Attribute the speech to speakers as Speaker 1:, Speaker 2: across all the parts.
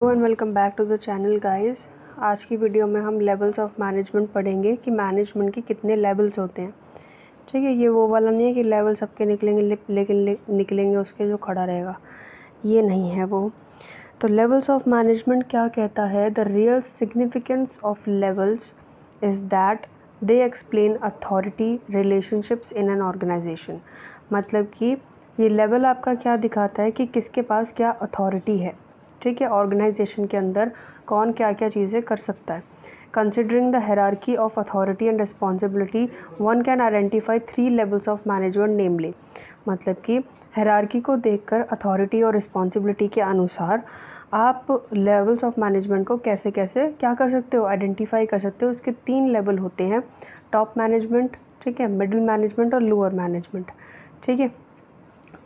Speaker 1: And welcome back to the channel guys. आज की video में हम लेवल्स ऑफ मैनेजमेंट पढ़ेंगे कि मैनेजमेंट के कितने लेवल्स होते हैं। ठीक है, ये वो वाला नहीं है कि लेवल सबके निकलेंगे लेकिन निकलेंगे उसके जो खड़ा रहेगा, ये नहीं है वो। तो लेवल्स ऑफ मैनेजमेंट क्या कहता है? The real significance of levels is that they explain authority relationships in an organisation. मतलब कि ये लेवल आपका क्या दिखाता है कि किसके पास क्या अथॉरिटी है। ठीक है, ऑर्गेनाइजेशन के अंदर कौन क्या क्या चीज़ें कर सकता है। Considering the hierarchy of authority and responsibility one can identify 3 levels of management namely. मतलब कि हायरार्की को देखकर अथॉरिटी और रिस्पॉन्सिबिलिटी के अनुसार आप लेवल्स ऑफ मैनेजमेंट को कैसे कैसे क्या कर सकते हो, आइडेंटिफाई कर सकते हो। उसके 3 लेवल होते हैं, टॉप मैनेजमेंट, ठीक है, मिडिल मैनेजमेंट और लोअर मैनेजमेंट। ठीक है,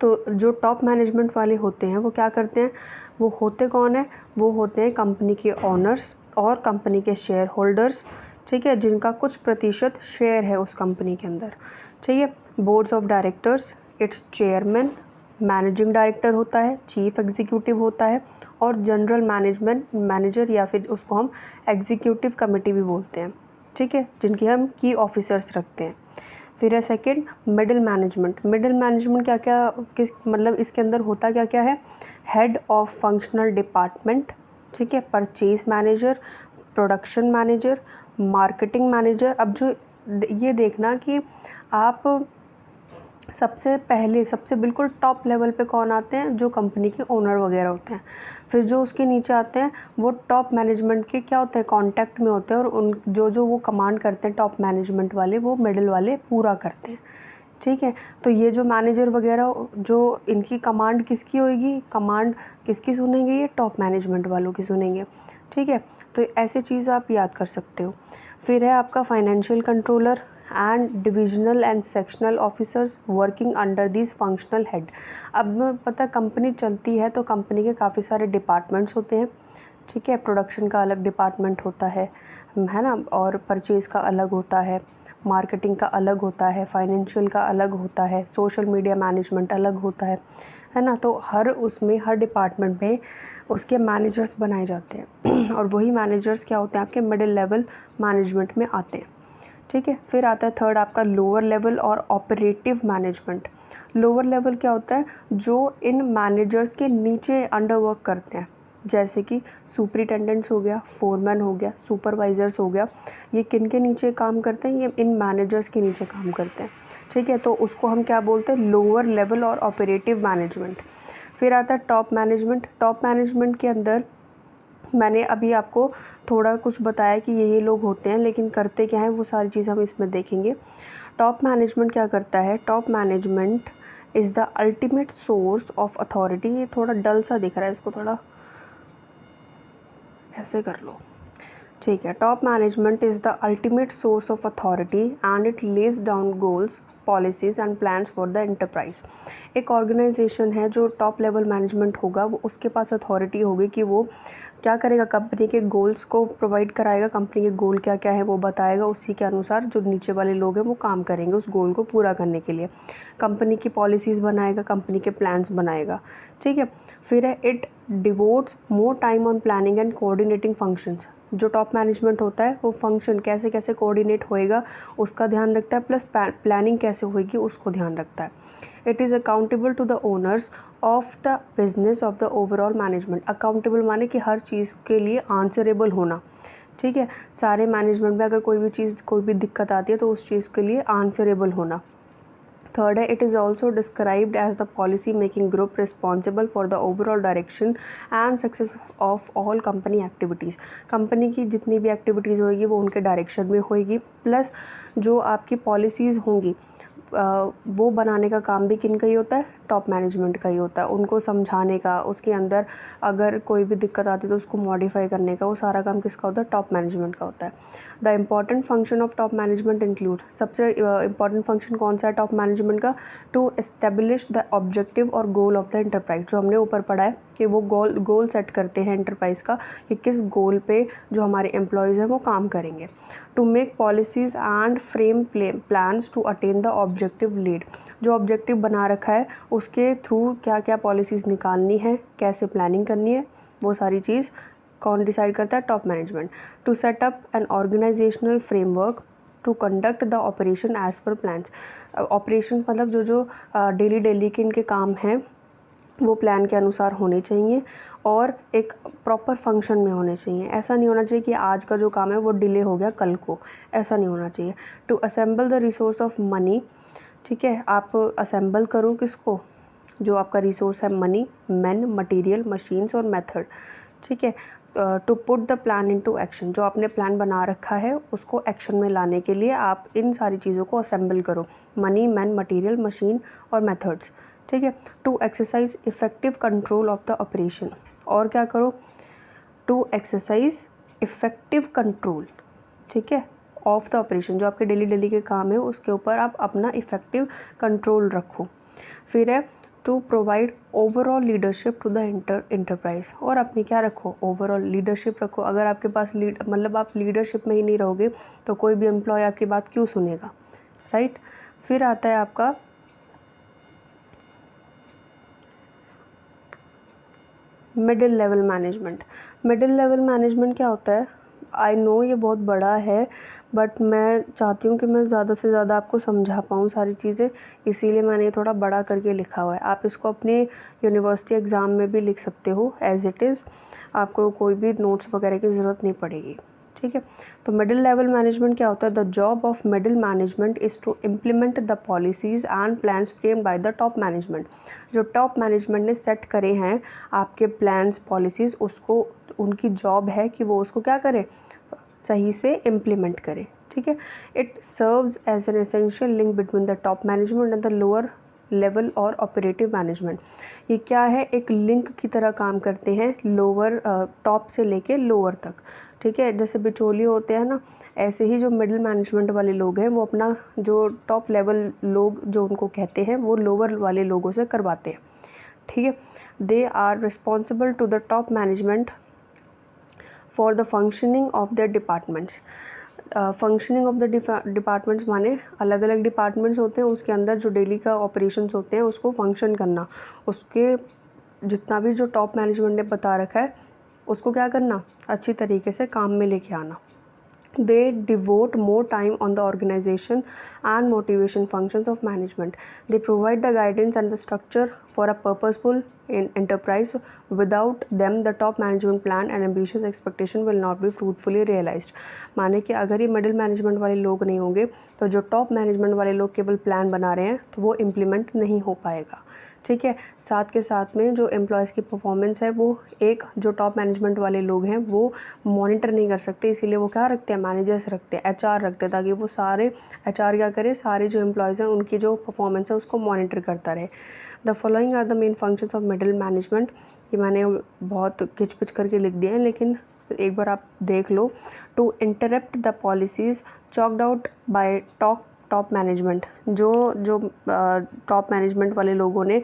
Speaker 1: तो जो टॉप मैनेजमेंट वाले होते हैं वो क्या करते हैं, वो होते कौन है? वो होते हैं कंपनी के ओनर्स और कंपनी के शेयर होल्डर्स। ठीक है, जिनका कुछ प्रतिशत शेयर है उस कंपनी के अंदर। ठीक है, boards of directors, it's chairman, managing director होता है, चीफ एग्जीक्यूटिव होता है और जनरल मैनेजर या फिर उसको हम एग्जीक्यूटिव कमेटी भी बोलते हैं। ठीक है, जिनकी हम की ऑफिसर्स रखते हैं। फिर है second middle management. Middle management क्या क्या किस मतलब इसके अंदर होता क्या क्या है? हेड ऑफ फंक्शनल डिपार्टमेंट, ठीक है, purchase manager, production manager, marketing manager. अब जो ये देखना कि आप सबसे पहले सबसे बिल्कुल टॉप लेवल पे कौन आते हैं? जो कंपनी के ओनर वगैरह होते हैं। फिर जो उसके नीचे आते हैं वो टॉप मैनेजमेंट के क्या होते हैं, कांटेक्ट में होते हैं, और उन जो वो कमांड करते हैं टॉप मैनेजमेंट वाले, वो मिडिल वाले पूरा करते हैं। ठीक है, तो ये जो मैनेजर वगैरह जो इनकी कमांड किसकी होगी, कमांड किसकी सुनेंगे? ये टॉप मैनेजमेंट वालों की सुनेंगे। ठीक है, तो ऐसे चीज़ आप याद कर सकते हो। फिर है आपका financial controller and divisional and sectional officers working under this functional head. अब पता कंपनी चलती है तो कंपनी के काफ़ी सारे डिपार्टमेंट्स होते हैं। ठीक है, प्रोडक्शन का अलग डिपार्टमेंट होता है ना, और परचेज़ का अलग होता है, मार्केटिंग का अलग होता है, फाइनेंशियल का अलग होता है, सोशल मीडिया मैनेजमेंट अलग होता है ना। तो हर उसमें हर डिपार्टमेंट में उसके मैनेजर्स बनाए जाते हैं और वही मैनेजर्स क्या होते हैं? आपके मिडिल लेवल मैनेजमेंट में आते हैं। ठीक है, फिर आता है थर्ड आपका लोअर लेवल और ऑपरेटिव मैनेजमेंट। लोअर लेवल क्या होता है? जो इन मैनेजर्स के नीचे अंडर वर्क करते हैं, जैसे कि सुपरिटेंडेंट्स हो गया, फोरमैन हो गया, सुपरवाइजर्स हो गया। ये किन के नीचे काम करते हैं? ये इन मैनेजर्स के नीचे काम करते हैं। ठीक है, तो उसको हम क्या बोलते हैं? लोअर लेवल और ऑपरेटिव मैनेजमेंट। फिर आता है टॉप मैनेजमेंट। टॉप मैनेजमेंट के अंदर मैंने अभी आपको थोड़ा कुछ बताया कि ये लोग होते हैं, लेकिन करते क्या हैं वो सारी चीज़ हम इसमें देखेंगे। टॉप मैनेजमेंट क्या करता है? Top management is the ultimate source of authority. ये थोड़ा डल सा दिख रहा है, इसको थोड़ा ऐसे कर लो। ठीक है, top management is the ultimate source of authority and it lays down goals, policies and plans for the enterprise. एक ऑर्गेनाइजेशन है जो टॉप लेवल मैनेजमेंट होगा, वो उसके पास अथॉरिटी होगी कि वो क्या करेगा? कंपनी के गोल्स को प्रोवाइड कराएगा, कंपनी के गोल क्या क्या है वो बताएगा, उसी के अनुसार जो नीचे वाले लोग हैं वो काम करेंगे उस गोल को पूरा करने के लिए। कंपनी की पॉलिसीज़ बनाएगा, कंपनी के प्लान्स बनाएगा। ठीक है, फिर है it devotees more time on planning and coordinating functions. जो टॉप मैनेजमेंट होता है वो फंक्शन कैसे कैसे कोऑर्डिनेट होएगा उसका ध्यान रखता है, प्लस प्लानिंग कैसे होएगी उसको ध्यान रखता है। It is accountable to the owners of the business of the overall management. Accountable माने कि हर चीज़ के लिए आंसरेबल होना। ठीक है, सारे मैनेजमेंट में अगर कोई भी चीज़ कोई भी दिक्कत आती है तो उस चीज़ के लिए आंसरेबल होना। थर्ड है it is also described as the policy making group responsible for the overall direction and success of all company activities. Company की जितनी भी एक्टिविटीज़ होगी वो उनके डायरेक्शन में होगी, प्लस जो आपकी पॉलिसीज़ होंगी वो बनाने का काम भी किन का ही होता है? टॉप मैनेजमेंट का ही होता है। उनको समझाने का, उसके अंदर अगर कोई भी दिक्कत आती है तो उसको मॉडिफाई करने का, वो सारा काम किसका होता है? टॉप मैनेजमेंट का होता है। The important function of top management include, सबसे इम्पॉर्टेंट फंक्शन कौन सा है टॉप मैनेजमेंट का? टू एस्टेब्लिश द ऑब्जेक्टिव और गोल ऑफ द एंटरप्राइज। जो हमने ऊपर पढ़ा है कि वो गोल सेट करते हैं एंटरप्राइज का कि किस गोल पे जो हमारे एम्प्लॉयज़ हैं वो काम करेंगे। To make policies and frame plans to attain the objective lead. जो ऑब्जेक्टिव बना रखा है उसके थ्रू क्या क्या पॉलिसीज़ निकालनी है, कैसे प्लानिंग करनी है, वो सारी चीज़ कौन डिसाइड करता है? Top management. To set up an organisational framework to conduct the operation as per plans. Operation मतलब जो डेली के इनके काम हैं वो प्लान के अनुसार होने चाहिए और एक प्रॉपर फंक्शन में होने चाहिए। ऐसा नहीं होना चाहिए कि आज का जो काम है वो डिले हो गया कल को, ऐसा नहीं होना चाहिए। To assemble the resource of money, ठीक है, आप असेंबल करो किसको? जो आपका रिसोर्स है मनी, मैन, मटेरियल, मशीन्स और मेथड, ठीक है। To put the plan into action, जो आपने प्लान बना रखा है उसको एक्शन में लाने के लिए आप इन सारी चीज़ों को असेंबल करो, मनी, मैन, मटेरियल, मशीन और मेथड्स, ठीक है। To exercise effective control of the operation, और क्या करो? टू एक्सरसाइज इफेक्टिव कंट्रोल, ठीक है, ऑफ द ऑपरेशन, जो आपके डेली के काम है उसके ऊपर आप अपना इफेक्टिव कंट्रोल रखो। फिर है to provide overall leadership to the enterprise, और अपनी क्या रखो? ओवरऑल लीडरशिप रखो। अगर आपके पास मतलब आप लीडरशिप में ही नहीं रहोगे तो कोई भी एम्प्लॉय आपकी बात क्यों सुनेगा, राइट। फिर आता है आपका middle level management. Middle level management क्या होता है? आई नो ये बहुत बड़ा है, बट मैं चाहती हूँ कि मैं ज़्यादा से ज़्यादा आपको समझा पाऊँ सारी चीज़ें, इसीलिए मैंने ये थोड़ा बड़ा करके लिखा हुआ है। आप इसको अपने यूनिवर्सिटी एग्ज़ाम में भी लिख सकते हो एज इट इज़, आपको कोई भी नोट्स वगैरह की ज़रूरत नहीं पड़ेगी, ठीक है। तो मिडिल लेवल मैनेजमेंट क्या होता है? The job of middle management is to implement the policies and plans framed by the top management. जो टॉप मैनेजमेंट ने सेट करे हैं आपके प्लान्स, पॉलिसीज़, उसको उनकी जॉब है कि वो उसको क्या करें? सही से इम्प्लीमेंट करें, ठीक है। It serves as an essential link between the top management and the lower level और ऑपरेटिव मैनेजमेंट। ये क्या है? एक लिंक की तरह काम करते हैं लोअर टॉप से लेके लोअर तक, ठीक है। जैसे बिचौलिए होते हैं ना, ऐसे ही जो मिडिल मैनेजमेंट वाले लोग हैं वो अपना जो टॉप लेवल लोग जो उनको कहते हैं वो लोअर वाले लोगों से करवाते हैं, ठीक है। They are responsible to the top management for the functioning of their departments. Functioning of the departments माने अलग अलग डिपार्टमेंट्स होते हैं, उसके अंदर जो डेली का ऑपरेशंस होते हैं उसको फंक्शन करना, उसके जितना भी जो टॉप मैनेजमेंट ने बता रखा है उसको क्या करना? अच्छी तरीके से काम में लेके आना। They devote more time on the organization and motivation functions of management. They provide the guidance and the structure for a purposeful enterprise. Without them, the top management plan and ambitious expectation will not be fruitfully realized. माने कि अगर ये middle management वाले लोग नहीं होंगे तो जो टॉप मैनेजमेंट वाले लोग केवल प्लान बना रहे हैं तो वो इम्प्लीमेंट नहीं हो पाएगा, ठीक है। साथ के साथ में जो एम्प्लॉयज़ की परफॉर्मेंस है वो एक जो टॉप मैनेजमेंट वाले लोग हैं वो मॉनिटर नहीं कर सकते, इसीलिए वो क्या रखते हैं? मैनेजर्स रखते हैं, एचआर रखते हैं, ताकि वो सारे एचआर क्या करे? सारे जो एम्प्लॉयज़ हैं उनकी जो परफॉर्मेंस है उसको मॉनिटर करता रहे। The following are the main functions of middle management. ये मैंने बहुत खिच कर के लिख दिए हैं, लेकिन एक बार आप देख लो। To interrupt the policies chalked out by top management, जो टॉप मैनेजमेंट वाले लोगों ने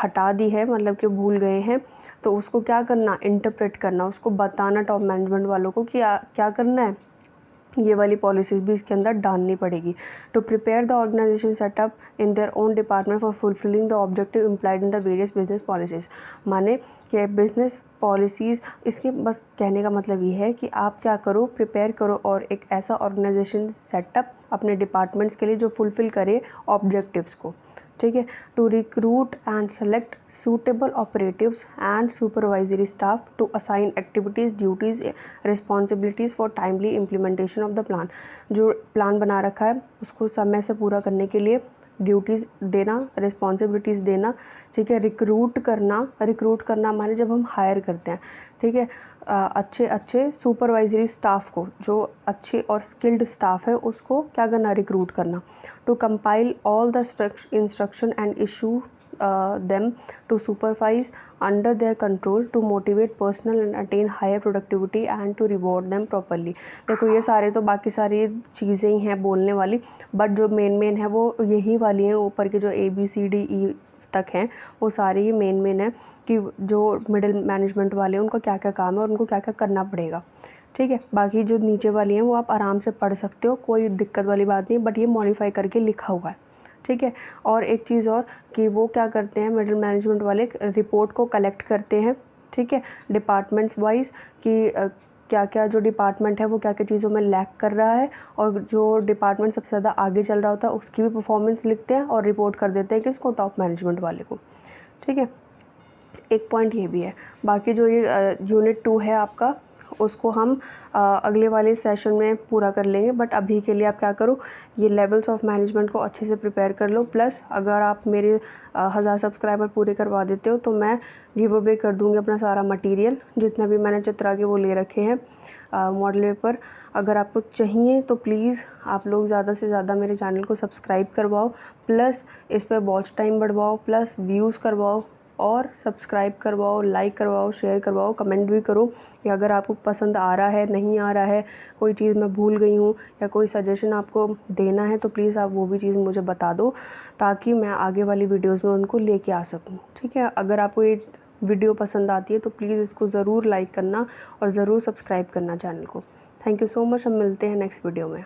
Speaker 1: हटा दी है, मतलब कि भूल गए हैं, तो उसको क्या करना? इंटरप्रेट करना, उसको बताना टॉप मैनेजमेंट वालों को कि क्या करना है, ये वाली पॉलिसीज़ भी इसके अंदर डालनी पड़ेगी। To prepare the organisation setup in their own department for fulfilling the objective implied in the various business policies. माने कि बिजनेस पॉलिसीज़, इसके बस कहने का मतलब ये है कि आप क्या करो? प्रिपेयर करो और एक ऐसा ऑर्गेनाइजेशन सेटअप अपने डिपार्टमेंट्स के लिए जो फुलफ़िल करे ऑब्जेक्टिव्स को, ठीक है। To recruit and select suitable operatives and supervisory staff to assign activities, duties, responsibilities for timely implementation of the plan. जो प्लान बना रखा है उसको समय से पूरा करने के लिए ड्यूटीज़ देना, रिस्पॉन्सिबिलिटीज़ देना, ठीक है। रिक्रूट करना माने जब हम हायर करते हैं, ठीक है, अच्छे सुपरवाइजरी स्टाफ को, जो अच्छे और स्किल्ड स्टाफ है उसको क्या करना? रिक्रूट करना। To compile all the instruction and issue them to supervise under their control to motivate personnel and attain higher productivity and to reward them properly। देखो ये सारे तो बाकी सारी चीज़ें ही हैं बोलने वाली, बट जो मेन है वो यही वाली हैं, ऊपर के जो ABCDE तक हैं वो सारी ही मेन है कि जो मिडिल मैनेजमेंट वाले हैं उनका क्या क्या काम है और उनको क्या क्या करना पड़ेगा, ठीक है। बाकी जो नीचे वाली हैं वो आप आराम से पढ़ सकते हो, कोई दिक्कत वाली बात नहीं, बट ये मॉडिफाई करके लिखा हुआ है, ठीक है। और एक चीज़ और कि वो क्या करते हैं मिडिल मैनेजमेंट वाले? रिपोर्ट को कलेक्ट करते हैं, ठीक है, डिपार्टमेंट्स वाइज कि क्या क्या जो डिपार्टमेंट है वो क्या क्या चीज़ों में लैक कर रहा है, और जो डिपार्टमेंट सबसे ज़्यादा आगे चल रहा होता है उसकी भी परफॉर्मेंस लिखते हैं और रिपोर्ट कर देते हैं किसको, टॉप मैनेजमेंट वाले को। ठीक है, एक पॉइंट ये भी है। बाकी जो ये यूनिट 2 है आपका, उसको हम अगले वाले सेशन में पूरा कर लेंगे, बट अभी के लिए आप क्या करो, ये लेवल्स ऑफ मैनेजमेंट को अच्छे से प्रिपेयर कर लो। प्लस अगर आप मेरे 1000 सब्सक्राइबर पूरे करवा देते हो तो मैं गिव अवे कर दूँगी अपना सारा मटेरियल, जितना भी मैंने चित्रा के वो ले रखे हैं मॉडल पेपर। अगर आपको चाहिए तो प्लीज़ आप लोग ज़्यादा से ज़्यादा मेरे चैनल को सब्सक्राइब करवाओ, प्लस इस पर वॉच टाइम बढ़वाओ, प्लस व्यूज़ करवाओ, और सब्सक्राइब करवाओ, लाइक करवाओ, शेयर करवाओ, कमेंट भी करो कि अगर आपको पसंद आ रहा है, नहीं आ रहा है, कोई चीज़ मैं भूल गई हूँ या कोई सजेशन आपको देना है तो प्लीज़ आप वो भी चीज़ मुझे बता दो, ताकि मैं आगे वाली वीडियोज़ में उनको लेके आ सकूँ। ठीक है, अगर आपको ये वीडियो पसंद आती है तो प्लीज़ इसको ज़रूर लाइक करना और ज़रूर सब्सक्राइब करना चैनल को। थैंक यू सो मच, हम मिलते हैं नेक्स्ट वीडियो में।